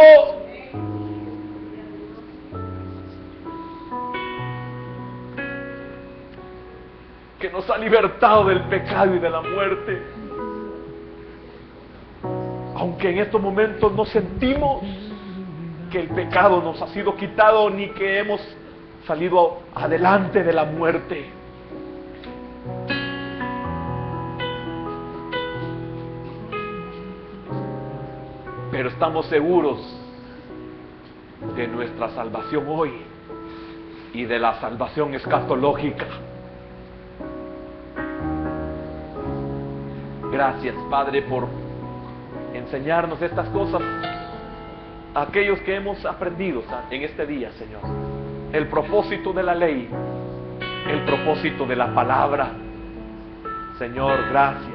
que nos ha libertado del pecado y de la muerte. Aunque en estos momentos no sentimos que el pecado nos ha sido quitado, ni que hemos salido adelante de la muerte. Pero estamos seguros de nuestra salvación hoy y de la salvación escatológica. Gracias, Padre, por enseñarnos estas cosas, aquellos que hemos aprendido en este día, Señor. El propósito de la ley, el propósito de la palabra. Señor, gracias.